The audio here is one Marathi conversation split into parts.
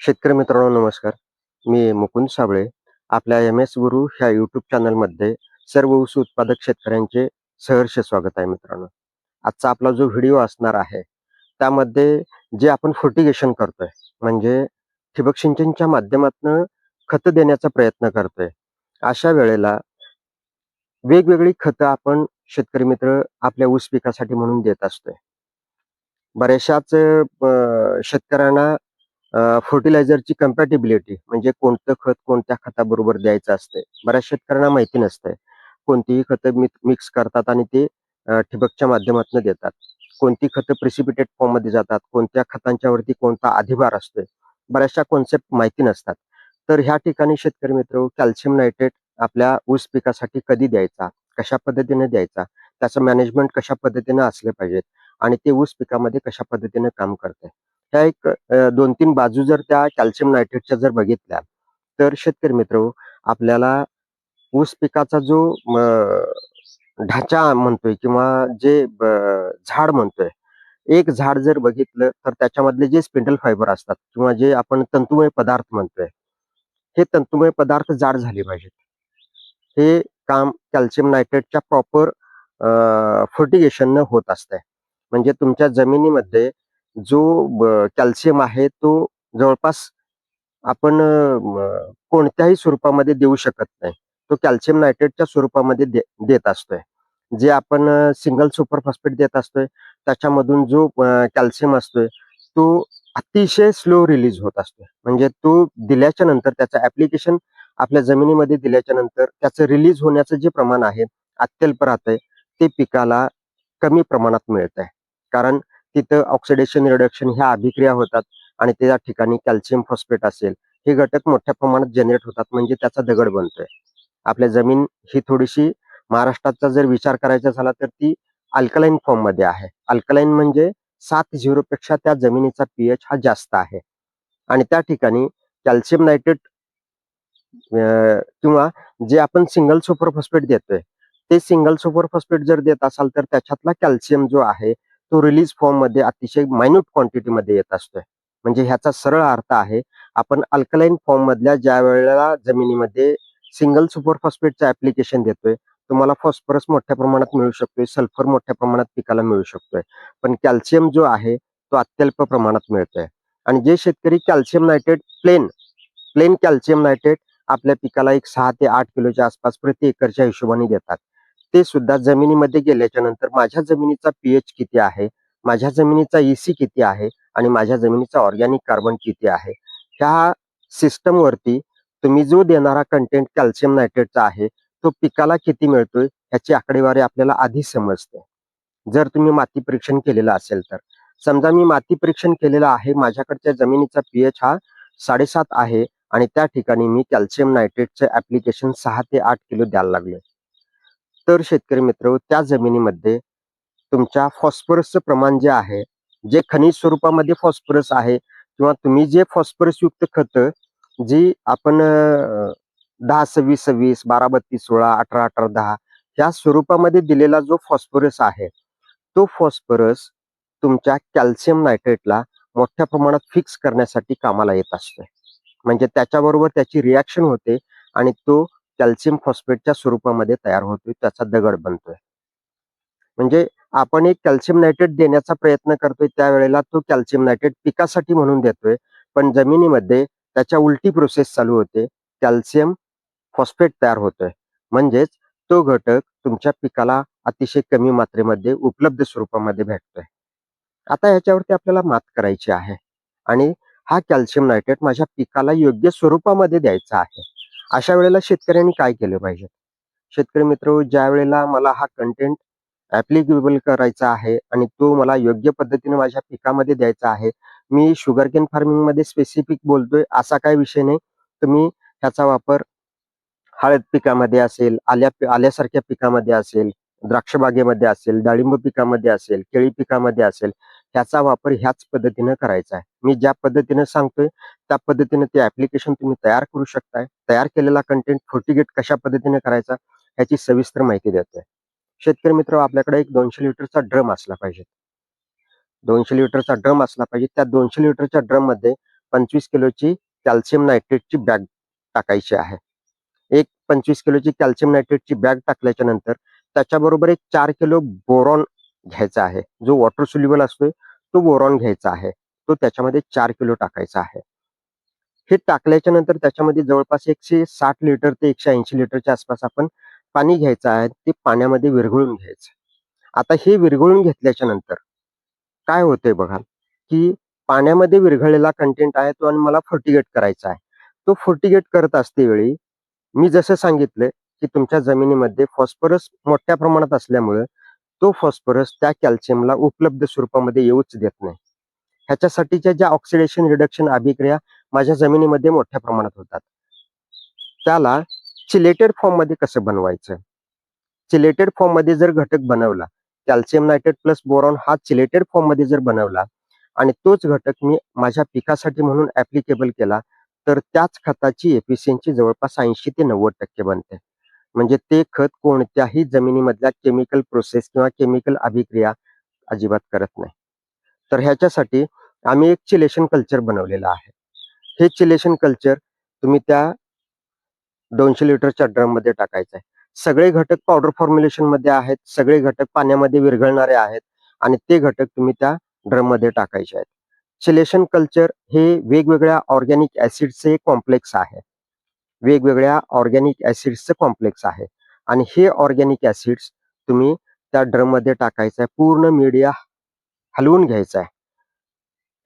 शेतकरी मित्रांनो नमस्कार. मी मुकुंद साबळे. आपल्या एम-एस गुरु ह्या यूट्यूब चॅनलमध्ये सर्व ऊस उत्पादक शेतकऱ्यांचे सहर्ष स्वागत आहे मित्रांनो. आजचा आपला जो व्हिडिओ असणार आहे, त्यामध्ये जे आपण फर्टिगेशन करतोय, म्हणजे ठिबक सिंचनच्या माध्यमातून खतं देण्याचा प्रयत्न करतोय. अशा वेळेला वेगवेगळी खतं आपण शेतकरी मित्र आपल्या ऊस पिकासाठी म्हणून देत असतोय. बऱ्याचशाच शेतकऱ्यांना फर्टिलायझरची कम्पॅटिबिलिटी म्हणजे कोणतं खत कोणत्या खताबरोबर द्यायचं असतंय. बऱ्याच शेतकऱ्यांना माहिती नसतंय. कोणतीही खतं मिक्स करतात आणि ते ठिबकच्या माध्यमातून देतात. कोणती खतं प्रिसिपिटेट फॉर्ममध्ये जातात, कोणत्या खतांच्यावरती कोणता अधिभार असतोय. बऱ्याचशा कन्सेप्ट माहिती नसतात. तर ह्या ठिकाणी शेतकरी मित्र कॅल्शियम नायट्रेट आपल्या ऊस पिकासाठी कधी द्यायचा, कशा पद्धतीने द्यायचा, त्याचं मॅनेजमेंट कशा पद्धतीनं असले पाहिजेत आणि ते ऊस पिकामध्ये कशा पद्धतीने काम करतंय. ह्या एक 2-3 बाजू जर त्या कॅल्शियम नायट्रेटच्या जर बघितल्या, तर शेतकरी मित्र आपल्याला ऊस पिकाचा जो ढाचा म्हणतोय किंवा जे झाड म्हणतोय, एक झाड जर बघितलं तर त्याच्यामधले जे स्पिंडल फायबर असतात किंवा जे आपण तंतुमय पदार्थ म्हणतोय, हे तंतुमय पदार्थ जाड झाले पाहिजेत. हे काम कॅल्शियम नायट्रेटच्या प्रॉपर फर्टिगेशननं होत असतंय. म्हणजे तुमच्या जमिनीमध्ये जो कॅल्शियम आहे तो जवळपास आपण कोणत्याही स्वरूपामध्ये देऊ शकत नाही. तो कॅल्शियम नायट्रेटच्या स्वरूपामध्ये देत असतोय. जे आपण सिंगल सुपर फॉस्फेट देत असतोय, त्याच्यामधून जो कॅल्शियम असतोय, तो अतिशय स्लो रिलीज होत असतोय. म्हणजे तो दिल्याच्या नंतर त्याचं ॲप्लिकेशन आपल्या जमिनीमध्ये दिल्याच्या नंतर त्याचं रिलीज होण्याचं जे प्रमाण आहे, अत्यल्प राहतंय. ते पिकाला कमी प्रमाणात मिळतंय. कारण तिथं ऑक्सिडेशन, रिडक्शन ह्या अभिक्रिया होतात आणि त्या ठिकाणी कॅल्शियम फॉस्फेट असेल, हे घटक मोठ्या प्रमाणात जनरेट होतात म्हणजे त्याचा दगड बनतोय. आपल्या जमीन ही थोडीशी महाराष्ट्राचा जर विचार करायचा झाला तर ती अल्कलाईन फॉर्ममध्ये आहे. अल्कलाईन म्हणजे 7 पेक्षा त्या जमिनीचा पीएच हा जास्त आहे आणि त्या ठिकाणी कॅल्शियम नायट्रेट किंवा जे आपण सिंगल सुपर फॉस्फेट देतोय, ते सिंगल सुपर फॉस्फेट जर देत असाल तर त्याच्यातला कॅल्शियम जो आहे, तो रिलीज फॉर्ममध्ये अतिशय मायन्यूट क्वांटिटीमध्ये येत असतोय. म्हणजे ह्याचा सरळ अर्थ आहे, आपण अल्कलाईन फॉर्ममधल्या ज्यावेळेला जमिनीमध्ये सिंगल सुपर फॉस्फेटचं ॲप्लिकेशन देतोय, तुम्हाला फॉस्फरस मोठ्या प्रमाणात मिळू शकतोय, सल्फर मोठ्या प्रमाणात पिकाला मिळू शकतोय. पण कॅल्शियम जो आहे, तो अत्यल्प प्रमाणात मिळतोय आणि जे शेतकरी calcium nitrate plain plain calcium nitrate आपल्या पिकाला एक 6 ते 8 किलोच्या आसपास प्रति एकरच्या हिशोबाने देतात. ते सुद्धा जमिनीमध्ये गेल्याच्या नंतर माझ्या जमिनीचा पीएच किती आहे, माझ्या जमिनीचा ईसी किती आहे आणि माझ्या जमिनीचा ऑर्गॅनिक कार्बन किती आहे. ह्या सिस्टमवरती तुम्ही जो देणारा कंटेंट कॅल्शियम नायट्रेटचा आहे, तो पिकाला किती मिळतोय ह्याची आकडेवारी आपल्याला आधी समजते. जर तुम्ही माती परीक्षण केलेलं असेल तर. समजा मी माती परीक्षण केलेलं आहे, माझ्याकडच्या जमिनीचा पीएच हा 7.5 आहे आणि त्या ठिकाणी मी कॅल्शियम नायट्रेटचं ॲप्लिकेशन 6 ते 8 किलो द्यायला लागलोय. तर शेतकरी मित्र त्या जमिनीमध्ये तुमच्या फॉस्फरसचं प्रमाण जे आहे, जे खनिज स्वरूपामध्ये फॉस्फरस आहे किंवा तुम्ही जे फॉस्फरसयुक्त खतं जी आपण 10-26-26, 12-32-16, 18-18-10 या स्वरूपामध्ये दिलेला जो फॉस्फरस आहे, तो फॉस्फरस तुमच्या कॅल्शियम नायट्रेटला मोठ्या प्रमाणात फिक्स करण्यासाठी कामाला येत असतोय. म्हणजे त्याच्याबरोबर त्याची रिएक्शन होते आणि तो कॅल्शियम फॉस्फेटच्या स्वरूपामध्ये तयार होतोय, त्याचा दगड बनतोय. म्हणजे आपण एक कॅल्शियम नायट्रेट देण्याचा प्रयत्न करतोय त्यावेळेला तो कॅल्शियम नायट्रेट पिकासाठी म्हणून देतोय, पण जमिनीमध्ये त्याच्या उलटी प्रोसेस चालू होते. कॅल्शियम फॉस्फेट तयार होतोय. म्हणजेच तो घटक तुमच्या पिकाला अतिशय कमी मात्रेमध्ये उपलब्ध स्वरूपामध्ये भेटतोय. आता ह्याच्यावरती आपल्याला मात करायची आहे आणि हा कॅल्शियम नायट्रेट माझ्या पिकाला योग्य स्वरूपामध्ये द्यायचा आहे. अशा वेळेला शेतकऱ्यांनी काय केलं पाहिजे? शेतकरी मित्र ज्यावेळेला मला हा कंटेंट ॲप्लिकेबल करायचा आहे आणि तो मला योग्य पद्धतीने माझ्या पिकामध्ये द्यायचा आहे. मी शुगरकेन फार्मिंगमध्ये स्पेसिफिक बोलतोय असा काही विषय नाही. तुम्ही ह्याचा वापर हळद पिकामध्ये असेल, आल्यासारख्या पिकामध्ये असेल, द्राक्ष बागेमध्ये असेल, डाळिंब पिकामध्ये असेल, केळी पिकामध्ये असेल, ह्याचा वापर ह्याच पद्धतीनं करायचा आहे. मी ज्या पद्धतीनं सांगतोय त्या पद्धतीनं ते ॲप्लिकेशन तुम्ही तयार करू शकताय. तयार केलेला कंटेंट फर्टिगेट कशा पद्धतीने करायचा ह्याची सविस्तर माहिती देतोय. शेतकरी मित्र आपल्याकडे एक 200 लिटरचा ड्रम असला पाहिजे. 200 लिटरचा ड्रम असला पाहिजे. त्या 200 लिटरच्या ड्रममध्ये 25 किलोची कॅल्शियम नायट्रेटची बॅग टाकायची आहे. एक 25 किलोची कॅल्शियम नायट्रेटची बॅग टाकल्याच्या नंतर त्याच्याबरोबर एक 4 किलो बोरॉन घ्यायचा आहे. जो वॉटर सोल्युबल असतोय तो बोरॉन घ्यायचा आहे. तो त्याच्यामध्ये 4 किलो टाकायचा आहे. हे टाकल्याच्या नंतर त्याच्यामध्ये जवळपास 160 लिटर ते 180 लिटरच्या आसपास आपण पाणी घ्यायचं आहे. ते पाण्यामध्ये विरघळून घ्यायचं. आता हे विरघळून घेतल्याच्या नंतर काय होतंय बघा, की पाण्यामध्ये विरघळलेला कंटेंट आहे तो आणि मला फर्टिगेट करायचा आहे. तो फर्टिगेट करत असतेवेळी मी जसं सांगितलं, की तुमच्या जमिनीमध्ये फॉस्फरस मोठ्या प्रमाणात असल्यामुळं तो फॉस्फरस त्या कॅल्शियमला उपलब्ध स्वरूपामध्ये येऊच देत नाही. ह्याच्यासाठीच्या ज्या ऑक्सिडेशन रिडक्शन अभिक्रिया माझ्या जमिनीमध्ये मोठ्या प्रमाणात होतात. त्याला चिलेटेड फॉर्ममध्ये कसं बनवायचं? चिलेटेड फॉर्ममध्ये जर घटक बनवला, कॅल्शियम नायट्रेट प्लस बोरॉन हा चिलेटेड फॉर्ममध्ये जर बनवला आणि तोच घटक मी माझ्या पिकासाठी म्हणून ॲप्लिकेबल केला, तर त्याच खताची एफिशियन्सी जवळपास 80 ते 90% बनते. म्हणजे ते खत कोणत्याही जमिनीमधल्या केमिकल प्रोसेस किंवा केमिकल अभिक्रिया अजिबात करत नाही. तर ह्याच्यासाठी आम्ही एक चिलेशन कल्चर बनवलेलं आहे. हे चिलेशन कल्चर तुम्ही त्या 200 लिटरच्या ड्रममध्ये टाकायचं आहे. सगळे घटक पावडर फॉर्म्युलेशनमध्ये आहेत. सगळे घटक पाण्यामध्ये विरघळणारे आहेत आणि ते घटक तुम्ही त्या ड्रममध्ये टाकायचे आहेत. चिलेशन कल्चर हे वेगवेगळ्या ऑर्गॅनिक ॲसिडचे कॉम्प्लेक्स आहे. वेगवेगळ्या ऑर्गॅनिक ॲसिड्सचं कॉम्प्लेक्स आहे आणि हे ऑर्गॅनिक ॲसिड्स तुम्ही त्या ड्रममध्ये टाकायचं आहे. पूर्ण मीडिया हलवून घ्यायचा आहे.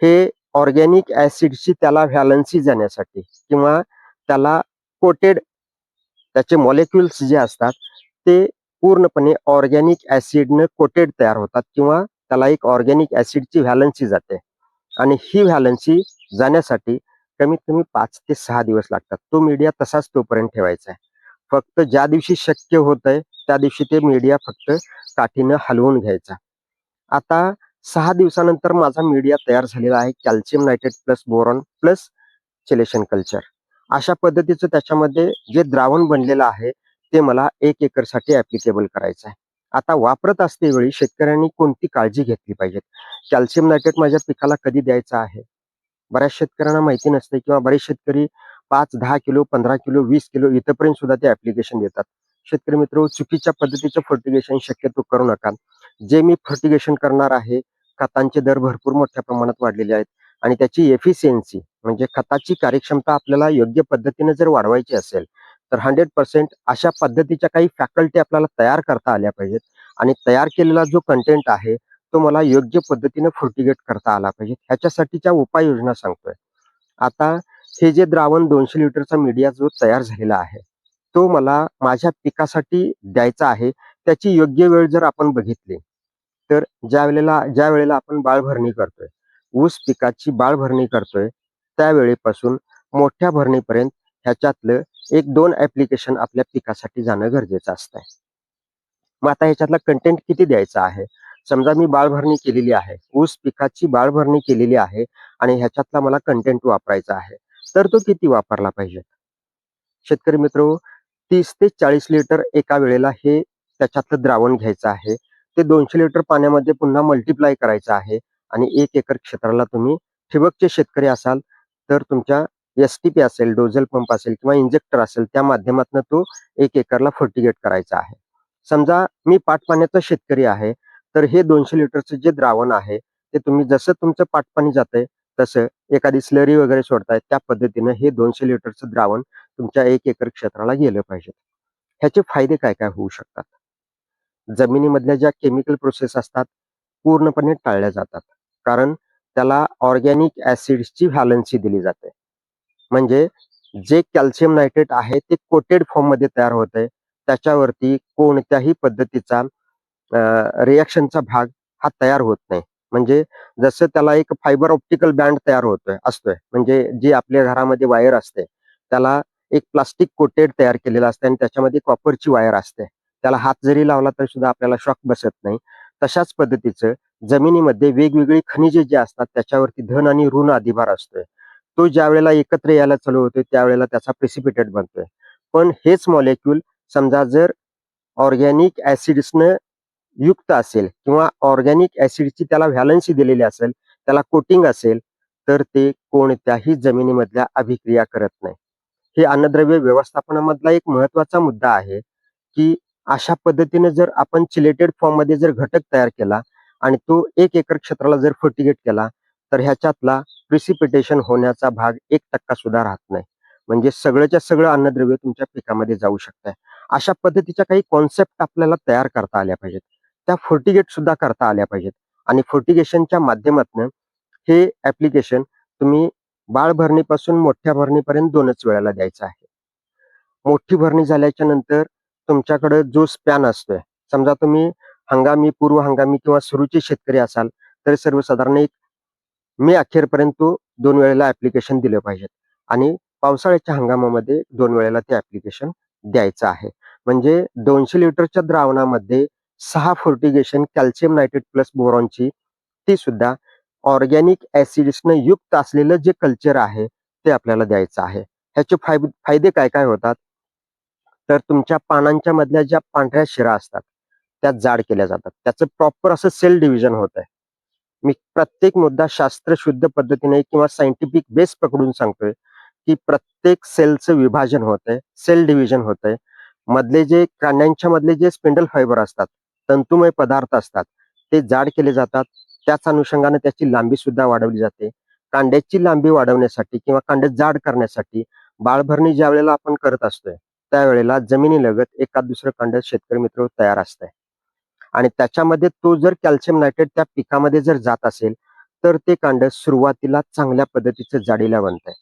हे ऑर्गॅनिक ॲसिडची त्याला व्हॅलन्सी जाण्यासाठी किंवा त्याला कोटेड त्याचे मॉलिक्युल्स जे असतात ते पूर्णपणे ऑर्गॅनिक ॲसिडनं कोटेड तयार होतात किंवा त्याला एक ऑर्गॅनिक ॲसिडची व्हॅलन्सी जाते आणि ही व्हॅलन्सी जाण्यासाठी कमीत कमी 5 ते 6 दिवस लागतात. तो मीडिया तसाच तोपर्यंत ठेवायचा आहे. फक्त ज्या दिवशी शक्य होतंय त्या दिवशी ते मीडिया फक्त काठीनं हलवून घ्यायचा. आता 6 दिवसानंतर माझा मीडिया तयार झालेला आहे. Calcium nitrate plus boron plus chelation culture. अशा पद्धतीचं त्याच्यामध्ये जे द्रावण बनलेलं आहे ते मला 1 एकरसाठी ॲप्लिकेबल करायचं आहे. आता वापरत असतेवेळी शेतकऱ्यांनी कोणती काळजी घेतली पाहिजे? कॅल्शियम नायट्रेट माझ्या पिकाला कधी द्यायचं आहे? बऱ्याच शेतकऱ्यांना माहिती नसते किंवा बरेच शेतकरी 5-10 किलो, 15 किलो, 20 किलो इथपर्यंत सुद्धा ते ॲप्लिकेशन देतात. शेतकरी मित्र चुकीच्या पद्धतीचं फर्टिगेशन शक्यतो करू नका. जे मी फर्टिगेशन करणार आहे, खतांचे दर भरपूर मोठ्या प्रमाणात वाढलेले आहेत आणि त्याची एफिशियन्सी म्हणजे खताची कार्यक्षमता आपल्याला योग्य पद्धतीने जर वाढवायची असेल, तर 100% अशा पद्धतीच्या काही फॅकल्टी आपल्याला तयार करता आल्या पाहिजेत आणि तयार केलेला जो कंटेंट आहे, तो मला योग्य पद्धतीने फर्टिगेट करता आला पाहिजे. ह्याच्यासाठीच्या उपाययोजना सांगतोय. आता हे जे द्रावण 200 लिटरचा मीडिया जो तयार झालेला आहे, तो मला माझ्या पिकासाठी द्यायचा आहे. त्याची योग्य वेळ जर आपण बघितली, तर ज्या वेळेला आपण बाळभरणी करतोय, ऊस पिकाची बाळभरणी करतोय, त्यावेळेपासून मोठ्या भरणीपर्यंत ह्याच्यातलं 1-2 ॲप्लिकेशन आपल्या पिकासाठी जाणं गरजेचं असतंय. मग आता ह्याच्यातला कंटेंट किती द्यायचा आहे? समजा मी बाळभरणी केलेली आहे, ऊस पिकाची बाळभरणी केलेली आहे आणि ह्याच्यातला मला कंटेंट वापरायचा आहे. तर तो किती वापरला पाहिजे? शेतकरी मित्र 30 ते 40 लिटर एका वेळेला हे त्याच्यातलं द्रावण घ्यायचं आहे. ते 200 लिटर पाण्यामध्ये पुन्हा मल्टिप्लाय करायचं आहे आणि 1 एकर क्षेत्राला तुम्ही ठिबकचे शेतकरी असाल, तर तुमच्या एस-टी-पी असेल, डोझल पंप असेल किंवा इंजेक्टर असेल, त्या माध्यमातून तो 1 एकरला फर्टिगेट करायचा आहे. समजा मी पाटपाण्याचा शेतकरी आहे, तर हे 200 लिटरचं जे द्रावण आहे, ते तुम्ही जसं तुमचं पाटपाणी जातंय, तसं एखादी स्लरी वगैरे सोडताय, त्या पद्धतीनं हे 200 लिटरचं द्रावण तुमच्या 1 एकर क्षेत्राला गेलं पाहिजे. ह्याचे फायदे काय काय होऊ शकतात? जमिनीमधल्या ज्या केमिकल प्रोसेस असतात, पूर्णपणे टाळल्या जातात. कारण त्याला ऑर्गॅनिक ॲसिड्सची व्हॅलन्सी दिली जाते. म्हणजे जे कॅल्शियम नायट्रेट आहे ते कोटेड फॉर्ममध्ये तयार होतंय. त्याच्यावरती कोणत्याही पद्धतीचा रिएक्शनचा भाग हा तयार होत नाही. म्हणजे जसं त्याला एक फायबर ऑप्टिकल बँड तयार असतोय. म्हणजे जी आपल्या घरामध्ये वायर असते, त्याला एक प्लास्टिक कोटेड तयार केलेलं असतं आणि त्याच्यामध्ये कॉपरची वायर असते. त्याला हात जरी लावला तरी सुद्धा आपल्याला शॉक बसत नाही. तशाच पद्धतीचं जमिनीमध्ये वेगवेगळी खनिजे जी असतात त्याच्यावरती धन आणि ऋण अधिभार असतोय. तो ज्यावेळेला एकत्र यायला चालू होतोय त्यावेळेला त्याचा प्रेसिपिटेट बनतोय. पण हेच मॉलिक्यूल समजा जर ऑर्गॅनिक ॲसिड्सनं युक्त असेल किंवा ऑर्गॅनिक ॲसिडची त्याला व्हॅलन्सी दिलेली असेल, त्याला कोटिंग असेल, तर ते कोणत्याही जमिनीमधल्या अभिक्रिया करत नाही. हे अन्नद्रव्य व्यवस्थापनामधला एक महत्त्वाचा मुद्दा आहे, की अशा पद्धतीने जर आपण चिलेटेड फॉर्ममध्ये जर घटक तयार केला आणि तो 1 एकर क्षेत्राला जर फर्टिगेट केला, तर ह्याच्यातला प्रिसिपिटेशन होण्याचा भाग 1% सुद्धा राहत नाही. म्हणजे सगळंच्या सगळं अन्नद्रव्य तुमच्या पिकामध्ये जाऊ शकतंय. अशा पद्धतीच्या काही कॉन्सेप्ट आपल्याला तयार करता आल्या पाहिजेत. त्या फर्टिगेट सुद्धा करता आल्या पाहिजेत आणि फर्टिगेशनच्या माध्यमातनं हे ॲप्लिकेशन तुम्ही बाळ भरणीपासून मोठ्या भरणीपर्यंत 2च वेळेला द्यायचं आहे. मोठी भरणी झाल्याच्या नंतर तुमच्याकडे जो स्पॅन असतोय, समजा तुम्ही हंगामी, पूर्व हंगामी किंवा सुरूचे शेतकरी असाल, तर सर्वसाधारण एक मे अखेरपर्यंत तो 2 वेळेला ॲप्लिकेशन दिलं पाहिजे आणि पावसाळ्याच्या हंगामामध्ये 2 वेळेला ते ॲप्लिकेशन द्यायचं आहे. म्हणजे 200 लिटरच्या द्रावणामध्ये 6 फर्टिगेशन कॅल्शियम नायट्रेट प्लस बोरॉनची ती सुद्धा ऑर्गॅनिक ॲसिड्सनं युक्त असलेलं जे कल्चर आहे, ते आपल्याला द्यायचं आहे. ह्याचे फायदे काय-काय होतात? तर तुमच्या पानांच्या मधल्या ज्या पांढऱ्या शिरा असतात, त्या जाड केल्या जातात. त्याचं प्रॉपर असं सेल डिव्हिजन होतंय. मी प्रत्येक मुद्दा शास्त्रशुद्ध पद्धतीने किंवा सायंटिफिक बेस पकडून सांगतोय, की प्रत्येक सेलचं विभाजन होतंय, सेल डिव्हिजन होतंय. मधले जे कांड्यांच्या मधले जे स्पिंडल फायबर असतात, तंतुमय पदार्थ असतात, ते जाड केले जातात. त्याच अनुषंगाने त्याची लांबी सुद्धा वाढवली जाते. कांड्याची लांबी वाढवण्यासाठी किंवा कांडे जाड करण्यासाठी बाळभरणी ज्यावेळेला आपण करत असतोय, त्यावेळेला जमिनीलगत एखाद दुसरं कांड शेतकरी मित्र तयार असतंय. आणि त्याच्यामध्ये तो जर कॅल्शियम नायट्रेट त्या पिकामध्ये जर जात असेल, तर ते कांड सुरुवातीला चांगल्या पद्धतीचं जाडीला बनतंय.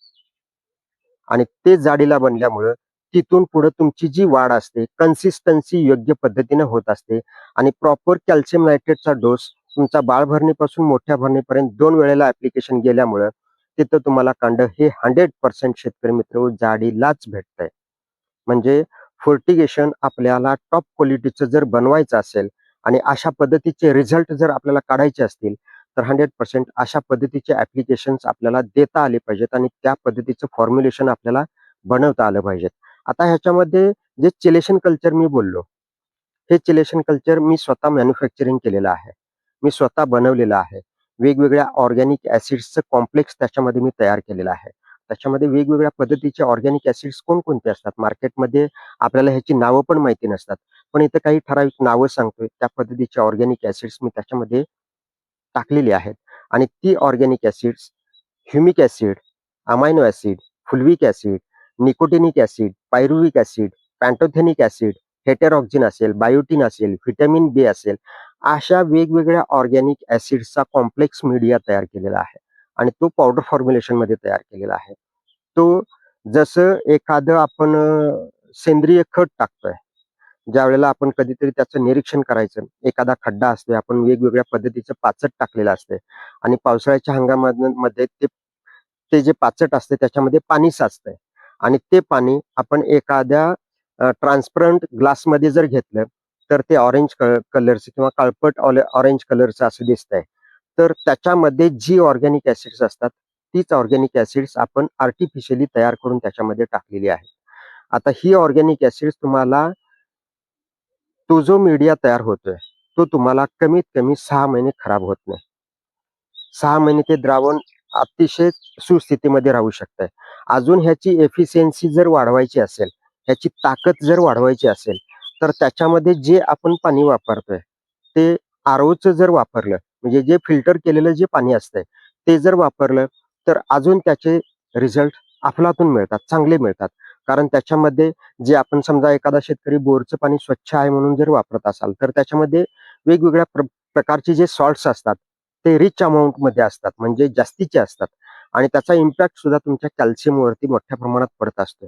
आणि ते जाडीला बनल्यामुळं तिथून पुढे तुमची जी वाढ असते, कन्सिस्टन्सी योग्य पद्धतीने होत असते आणि प्रॉपर कॅल्शियम नायट्रेटचा डोस तुमचा बाळभरणीपासून मोठ्या भरणीपर्यंत 2 वेळेला ॲप्लिकेशन गेल्यामुळं तिथं तुम्हाला कांड हे 100% शेतकरी मित्र जाडीलाच भेटतंय. म्हणजे फर्टिगेशन आपल्याला टॉप क्वालिटीचं जर बनवायचं असेल आणि अशा पद्धतीचे रिझल्ट जर आपल्याला काढायचे असतील, तर 100% अशा पद्धतीचे ॲप्लिकेशन्स आपल्याला देता आले पाहिजेत आणि त्या पद्धतीचं फॉर्म्युलेशन आपल्याला बनवता आलं पाहिजेत. आता ह्याच्यामध्ये जे चिलेशन कल्चर मी बोललो, हे चिलेशन कल्चर मी स्वतः मॅन्युफॅक्चरिंग केलेलं आहे. मी स्वतः बनवलेलं आहे. वेगवेगळ्या ऑर्गॅनिक ॲसिड्सचं कॉम्प्लेक्स त्याच्यामध्ये मी तयार केलेलं आहे. त्याच्यामध्ये वेगवेगळ्या पद्धतीचे ऑर्गॅनिक ॲसिड्स कोणकोणते असतात मार्केटमध्ये आपल्याला ह्याची नावं पण माहिती नसतात. पण इथं काही ठराविक नावं सांगतोय, त्या पद्धतीचे ऑर्गॅनिक ॲसिड्स मी त्याच्यामध्ये टाकलेली आहेत आणि ती organic acids humic acid, amino acid, fulvic acid, nicotinic acid, pyruvic acid, pantothenic acid, heteroauxin असेल, बायोटिन असेल, व्हिटॅमिन बी असेल, अशा वेगवेगळ्या ऑर्गॅनिक ॲसिड्सचा कॉम्प्लेक्स मीडिया तयार केलेला आहे आणि तो पावडर फॉर्म्युलेशनमध्ये तयार केलेला आहे. तो जसं एखादं आपण सेंद्रिय खत टाकतोय, ज्यावेळेला आपण कधीतरी त्याचं निरीक्षण करायचं. एखादा खड्डा असतोय, आपण वेगवेगळ्या पद्धतीचं पाचट टाकलेलं असतंय आणि पावसाळ्याच्या हंगामामध्ये ते ते जे पाचट असते त्याच्यामध्ये पाणी साचतंय आणि ते पाणी आपण एखाद्या ट्रान्सपरंट ग्लासमध्ये जर घेतलं, तर ते ऑरेंज कलरचं किंवा काळपट ऑरेंज कलरचं असं दिसतंय. तर त्याच्यामध्ये जी ऑर्गॅनिक ॲसिड्स असतात, तीच ऑर्गॅनिक ॲसिड्स आपण आर्टिफिशियली तयार करून त्याच्यामध्ये टाकलेली आहे. आता ही ऑर्गॅनिक ॲसिड्स तुम्हाला तो जो मीडिया तयार होतोय, तो तुम्हाला कमीत कमी 6 महिने खराब होत नाही. 6 महिने ते द्रावण अतिशय सुस्थितीमध्ये राहू शकतंय. अजून ह्याची एफिशियन्सी जर वाढवायची असेल, ह्याची ताकद जर वाढवायची असेल, तर त्याच्यामध्ये जे आपण पाणी वापरतोय, ते आर-ओचं जर वापरलं, म्हणजे जे फिल्टर केलेलं जे पाणी असतंय, ते जर वापरलं, तर अजून त्याचे रिझल्ट अफलातून मिळतात, चांगले मिळतात. कारण त्याच्यामध्ये जे आपण समजा एखादा शेतकरी बोरचं पाणी स्वच्छ आहे म्हणून जर वापरत असाल, तर त्याच्यामध्ये वेगवेगळ्या प्रकारचे जे सॉल्ट्स असतात, ते रिच अमाउंटमध्ये असतात, म्हणजे जास्तीचे असतात आणि त्याचा इम्पॅक्ट सुद्धा तुमच्या कॅल्शियमवरती मोठ्या प्रमाणात पडत असतो.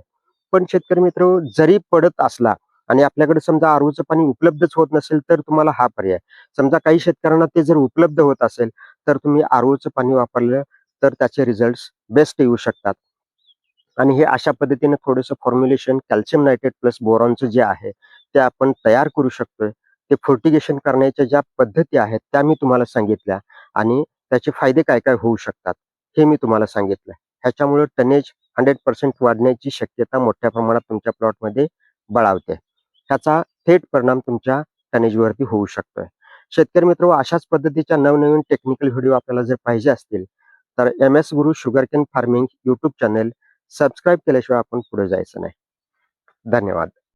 पण शेतकरी मित्र जरी पडत असला आणि आपल्याकडे समजा आर-ओचं पाणी उपलब्धच होत नसेल, तर तुम्हाला हा पर्याय. समजा काही शेतकऱ्यांना ते जर उपलब्ध होत असेल, तर तुम्ही आर-ओचं पाणी वापरलं, तर त्याचे रिझल्ट्स बेस्ट येऊ शकतात. आणि हे अशा पद्धतीने थोडंसं फॉर्म्युलेशन कॅल्शियम नायट्रेट प्लस बोरॉनचं जे आहे, ते आपण तयार करू शकतोय. ते फर्टिगेशन करण्याच्या ज्या पद्धती आहेत, त्या मी तुम्हाला सांगितल्या आणि त्याचे फायदे काय-काय होऊ शकतात, हे मी तुम्हाला सांगितलं. ह्याच्यामुळे टनेज 100% वाढण्याची शक्यता मोठ्या प्रमाणात तुमच्या प्लॉटमध्ये बळावते. ह्याचा थेट परिणाम तुमच्या टनेजवरती होऊ शकतोय. शेतकरी मित्र अशाच पद्धतीच्या नवनवीन टेक्निकल व्हिडिओ आपल्याला जर पाहिजे असतील, तर MS गुरु sugarcane farming YouTube channel subscribe केल्याशिवाय आपण पुढे जायचं नाही. धन्यवाद.